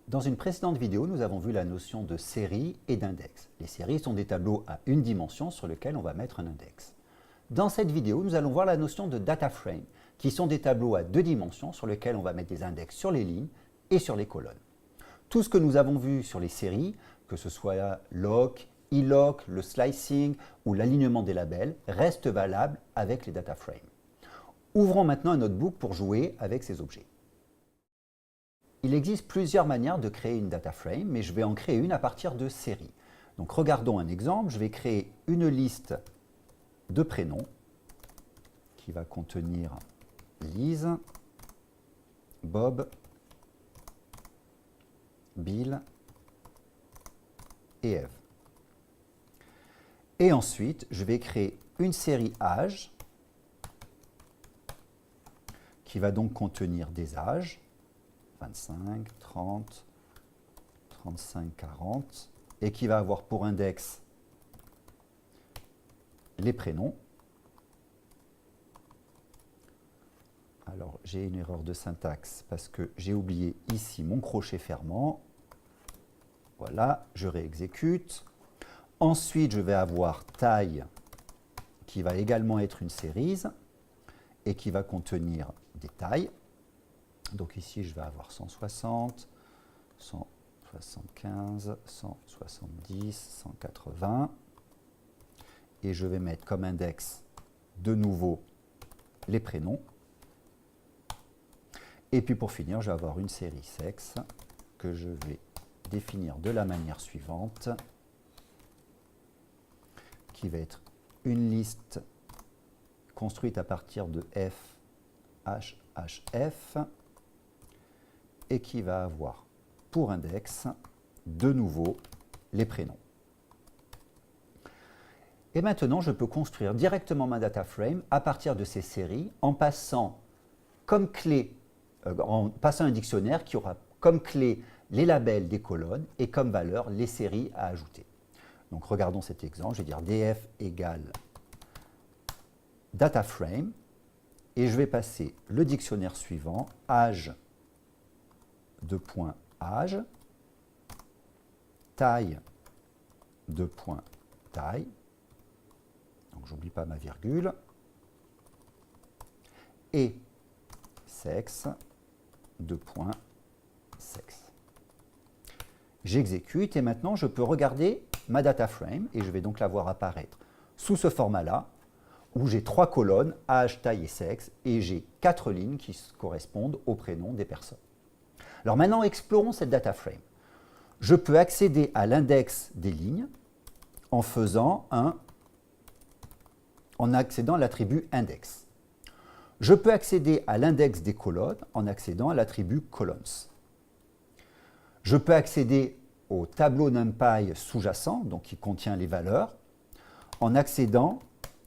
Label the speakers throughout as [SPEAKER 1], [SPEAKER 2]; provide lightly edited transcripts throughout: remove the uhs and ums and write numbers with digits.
[SPEAKER 1] Dans une précédente vidéo, nous avons vu la notion de série et d'index. Les séries sont des tableaux à une dimension sur lesquels on va mettre un index. Dans cette vidéo, nous allons voir la notion de data frame, qui sont des tableaux à deux dimensions sur lesquels on va mettre des index sur les lignes et sur les colonnes. Tout ce que nous avons vu sur les séries, que ce soit lock, e-lock, le slicing ou l'alignement des labels, reste valable avec les data frames. Ouvrons maintenant un notebook pour jouer avec ces objets. Il existe plusieurs manières de créer une data frame, mais je vais en créer une à partir de séries. Donc regardons un exemple, je vais créer une liste de prénoms qui va contenir Lise, Bob, Bill et Eve. Et ensuite, je vais créer une série âge qui va donc contenir des âges, 25, 30, 35, 40, et qui va avoir pour index les prénoms. Alors, j'ai une erreur de syntaxe parce que j'ai oublié ici mon crochet fermant. Voilà, je réexécute. Ensuite, je vais avoir taille qui va également être une série et qui va contenir des tailles. Donc ici, je vais avoir 160, 175, 170, 180. Et je vais mettre comme index de nouveau les prénoms. Et puis pour finir, je vais avoir une série sexe que je vais définir de la manière suivante, qui va être une liste construite à partir de F, H, H, F, et qui va avoir pour index, de nouveau, les prénoms. Et maintenant, je peux construire directement ma data frame à partir de ces séries en passant comme clé, en passant un dictionnaire qui aura comme clé les labels des colonnes et comme valeur les séries à ajouter. Donc regardons cet exemple, je vais dire df égale data frame et je vais passer le dictionnaire suivant, âge, de point âge, taille, de point taille, donc j'oublie pas ma virgule, et sexe, de point sexe. J'exécute et maintenant je peux regarder ma data frame et je vais donc la voir apparaître sous ce format-là où j'ai 3 colonnes, âge, taille et sexe, et j'ai 4 lignes qui correspondent aux prénoms des personnes. Alors maintenant, explorons cette data frame. Je peux accéder à l'index des lignes en accédant à l'attribut index. Je peux accéder à l'index des colonnes en accédant à l'attribut columns. Je peux accéder au tableau NumPy sous-jacent, donc qui contient les valeurs, en accédant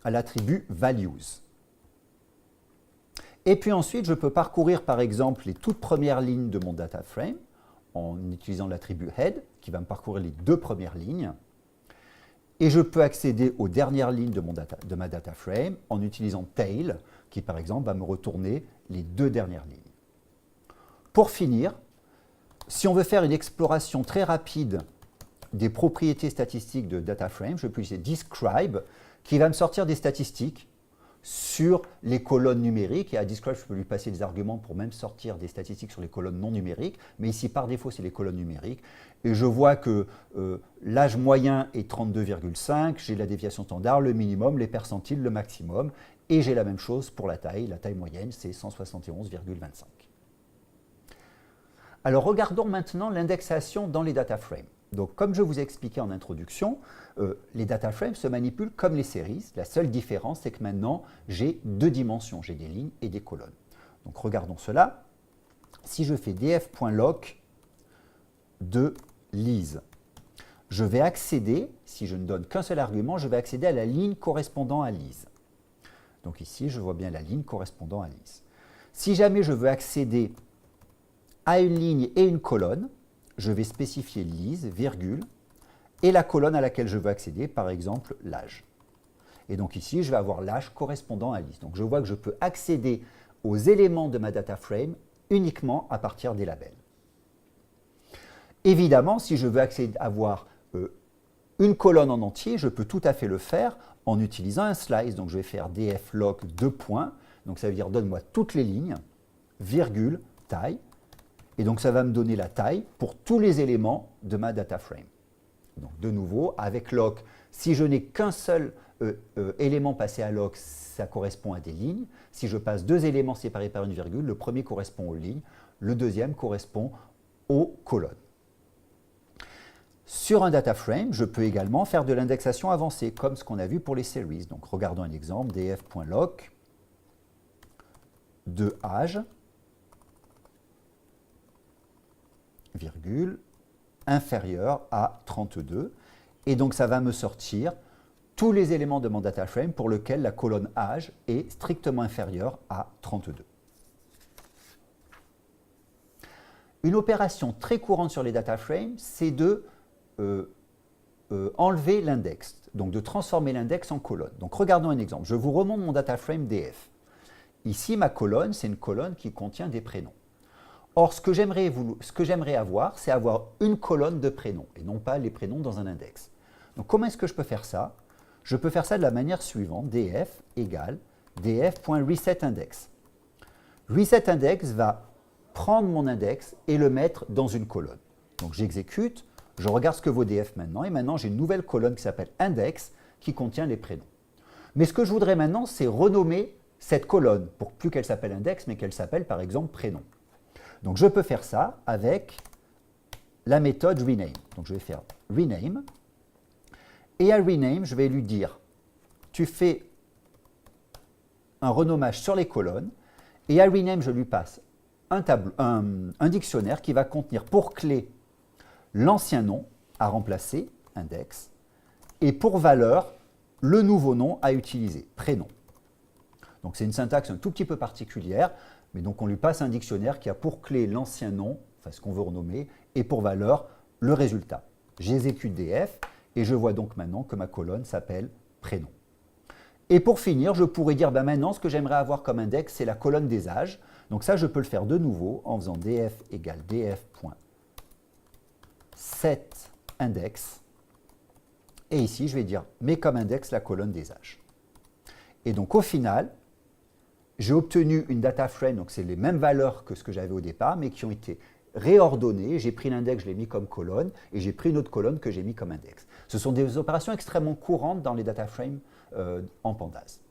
[SPEAKER 1] à l'attribut values. Et puis ensuite, je peux parcourir par exemple les toutes premières lignes de mon data frame en utilisant l'attribut head qui va me parcourir les 2 premières lignes. Et je peux accéder aux dernières lignes de ma data frame en utilisant tail qui par exemple va me retourner les 2 dernières lignes. Pour finir, si on veut faire une exploration très rapide des propriétés statistiques de data frame, je peux utiliser describe qui va me sortir des statistiques sur les colonnes numériques. Et à describe, je peux lui passer des arguments pour même sortir des statistiques sur les colonnes non numériques. Mais ici, par défaut, c'est les colonnes numériques. Et je vois que l'âge moyen est 32,5. J'ai la déviation standard, le minimum, les percentiles, le maximum. Et j'ai la même chose pour la taille. La taille moyenne, c'est 171,25. Alors, regardons maintenant l'indexation dans les data frames. Donc, comme je vous ai expliqué en introduction, les data frames se manipulent comme les séries. La seule différence, c'est que maintenant, j'ai 2 dimensions. J'ai des lignes et des colonnes. Donc, regardons cela. Si je fais df.lock de Lise, je vais accéder, si je ne donne qu'un seul argument, je vais accéder à la ligne correspondant à Lise. Donc ici, je vois bien la ligne correspondant à Lise. Si jamais je veux accéder à une ligne et une colonne, je vais spécifier Lise, virgule, et la colonne à laquelle je veux accéder, par exemple l'âge. Et donc ici, je vais avoir l'âge correspondant à Lise. Donc je vois que je peux accéder aux éléments de ma data frame uniquement à partir des labels. Évidemment, si je veux avoir une colonne en entier, je peux tout à fait le faire en utilisant un slice. Donc je vais faire dfloc 2 points, donc ça veut dire donne-moi toutes les lignes, virgule, taille, et donc ça va me donner la taille pour tous les éléments de ma data frame. Donc de nouveau, avec loc, si je n'ai qu'un seul élément passé à loc, ça correspond à des lignes. Si je passe 2 éléments séparés par une virgule, le premier correspond aux lignes, le deuxième correspond aux colonnes. Sur un data frame, je peux également faire de l'indexation avancée, comme ce qu'on a vu pour les series. Donc regardons un exemple, df.loc de âge, virgule, inférieur à 32. Et donc ça va me sortir tous les éléments de mon data frame pour lesquels la colonne âge est strictement inférieure à 32. Une opération très courante sur les data frames, c'est de enlever l'index, donc de transformer l'index en colonne. Donc regardons un exemple. Je vous remonte mon data frame df. Ici, ma colonne, c'est une colonne qui contient des prénoms. Or, ce que j'aimerais avoir, c'est avoir une colonne de prénoms, et non pas les prénoms dans un index. Donc comment est-ce que je peux faire ça? Je peux faire ça de la manière suivante, df égale df.resetIndex. ResetIndex va prendre mon index et le mettre dans une colonne. Donc j'exécute, je regarde ce que vaut df maintenant, et maintenant j'ai une nouvelle colonne qui s'appelle index qui contient les prénoms. Mais ce que je voudrais maintenant, c'est renommer cette colonne, pour plus qu'elle s'appelle index, mais qu'elle s'appelle par exemple prénom. Donc je peux faire ça avec la méthode rename. Donc je vais faire rename, et à rename, je vais lui dire, tu fais un renommage sur les colonnes, et à rename, je lui passe un dictionnaire qui va contenir pour clé l'ancien nom à remplacer, index, et pour valeur, le nouveau nom à utiliser, prénom. Donc c'est une syntaxe un tout petit peu particulière, mais donc on lui passe un dictionnaire qui a pour clé l'ancien nom, enfin ce qu'on veut renommer, et pour valeur, le résultat. J'exécute df, et je vois donc maintenant que ma colonne s'appelle prénom. Et pour finir, je pourrais dire, maintenant, ce que j'aimerais avoir comme index, c'est la colonne des âges. Donc ça, je peux le faire de nouveau en faisant df égale df.setIndex. Et ici, je vais dire, mets comme index la colonne des âges. Et donc au final, j'ai obtenu une data frame, donc c'est les mêmes valeurs que ce que j'avais au départ, mais qui ont été réordonnées. J'ai pris l'index, je l'ai mis comme colonne, et j'ai pris une autre colonne que j'ai mis comme index. Ce sont des opérations extrêmement courantes dans les data frames en Pandas.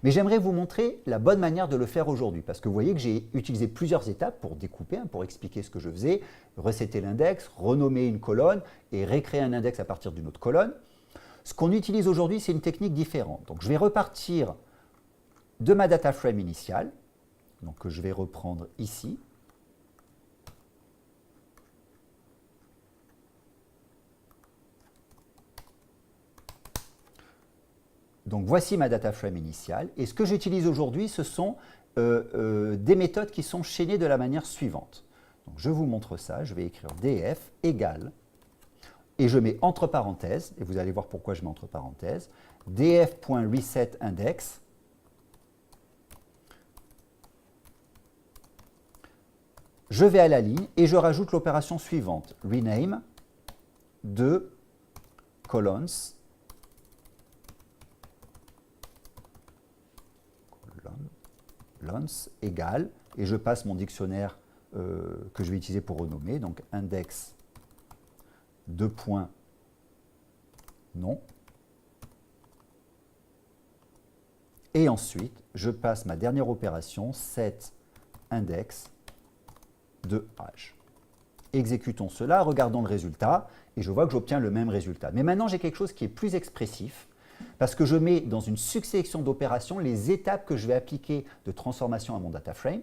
[SPEAKER 1] Mais j'aimerais vous montrer la bonne manière de le faire aujourd'hui, parce que vous voyez que j'ai utilisé plusieurs étapes pour découper, pour expliquer ce que je faisais, resetter l'index, renommer une colonne et récréer un index à partir d'une autre colonne. Ce qu'on utilise aujourd'hui, c'est une technique différente. Donc je vais repartir de ma data frame initiale, donc que je vais reprendre ici. Donc voici ma data frame initiale, et ce que j'utilise aujourd'hui, ce sont des méthodes qui sont chaînées de la manière suivante. Donc je vous montre ça, je vais écrire df égale, et je mets entre parenthèses, et vous allez voir pourquoi je mets entre parenthèses, df.resetIndex, je vais à la ligne et je rajoute l'opération suivante, rename de colons égale, et je passe mon dictionnaire que je vais utiliser pour renommer, donc index 2 points nom, et ensuite je passe ma dernière opération, set index de âge. Exécutons cela, regardons le résultat, et je vois que j'obtiens le même résultat. Mais maintenant j'ai quelque chose qui est plus expressif, parce que je mets dans une succession d'opérations les étapes que je vais appliquer de transformation à mon data frame.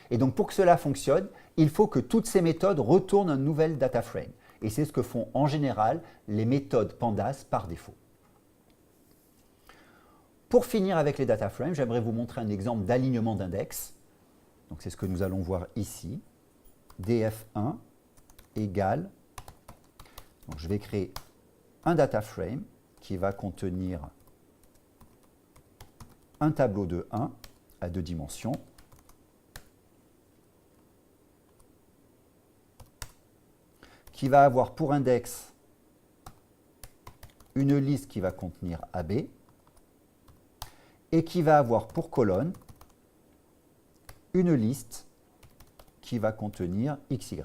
[SPEAKER 1] Et donc pour que cela fonctionne, il faut que toutes ces méthodes retournent un nouvel data frame. Et c'est ce que font en général les méthodes Pandas par défaut. Pour finir avec les data frames, j'aimerais vous montrer un exemple d'alignement d'index. Donc c'est ce que nous allons voir ici. df1 égale, donc je vais créer un data frame qui va contenir un tableau de 1 à 2 dimensions, qui va avoir pour index une liste qui va contenir AB et qui va avoir pour colonne une liste qui va contenir XY.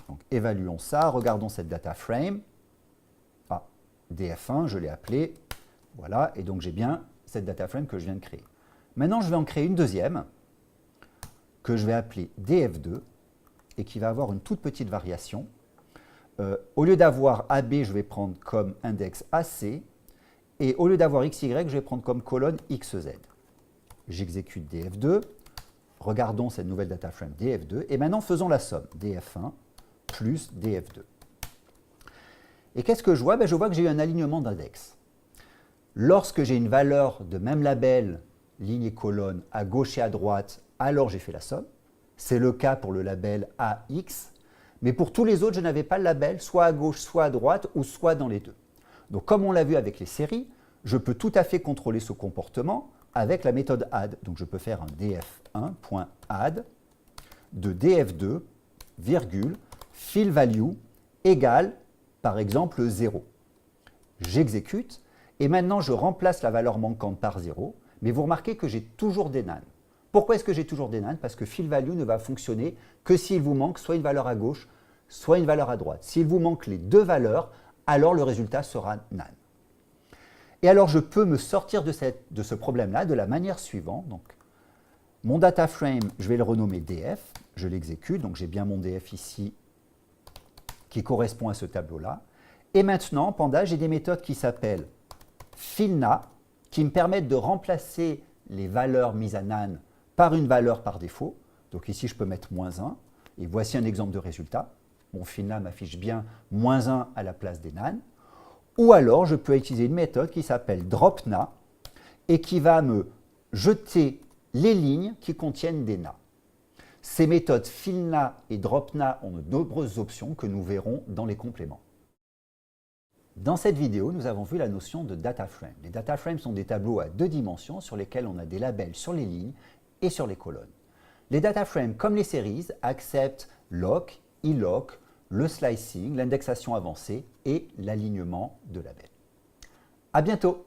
[SPEAKER 1] Donc, évaluons ça, regardons cette data frame. Ah, DF1, je l'ai appelé. Voilà, et donc j'ai bien cette data frame que je viens de créer. Maintenant, je vais en créer une deuxième que je vais appeler DF2 et qui va avoir une toute petite variation. Au lieu d'avoir AB, je vais prendre comme index AC et au lieu d'avoir XY, je vais prendre comme colonne XZ. J'exécute DF2, regardons cette nouvelle data frame DF2 et maintenant faisons la somme DF1 plus DF2. Et qu'est-ce que je vois? Je vois que j'ai eu un alignement d'index. Lorsque j'ai une valeur de même label, ligne et colonne, à gauche et à droite, alors j'ai fait la somme. C'est le cas pour le label AX, mais pour tous les autres, je n'avais pas le label, soit à gauche, soit à droite, ou soit dans les deux. Donc comme on l'a vu avec les séries, je peux tout à fait contrôler ce comportement avec la méthode add. Donc je peux faire un df1.add de df2, virgule, fill value égale, par exemple, 0. J'exécute, et maintenant je remplace la valeur manquante par 0, mais vous remarquez que j'ai toujours des nan. Pourquoi est-ce que j'ai toujours des nan? Parce que fill value ne va fonctionner que s'il vous manque soit une valeur à gauche, soit une valeur à droite. S'il vous manque les deux valeurs, alors le résultat sera nan. Et alors je peux me sortir de ce problème-là de la manière suivante. Donc, mon data frame, je vais le renommer df, je l'exécute, donc j'ai bien mon df ici qui correspond à ce tableau-là. Et maintenant, en Panda, j'ai des méthodes qui s'appellent fillNA, qui me permettent de remplacer les valeurs mises à nan par une valeur par défaut. Donc ici, je peux mettre -1, et voici un exemple de résultat. Mon fillNA m'affiche bien -1 à la place des nan. Ou alors, je peux utiliser une méthode qui s'appelle dropNA, et qui va me jeter les lignes qui contiennent des na. Ces méthodes fillNA et dropNA ont de nombreuses options que nous verrons dans les compléments. Dans cette vidéo, nous avons vu la notion de data frame. Les data frames sont des tableaux à 2 dimensions sur lesquels on a des labels sur les lignes et sur les colonnes. Les data frames, comme les séries, acceptent lock, iLock, le slicing, l'indexation avancée et l'alignement de labels. À bientôt!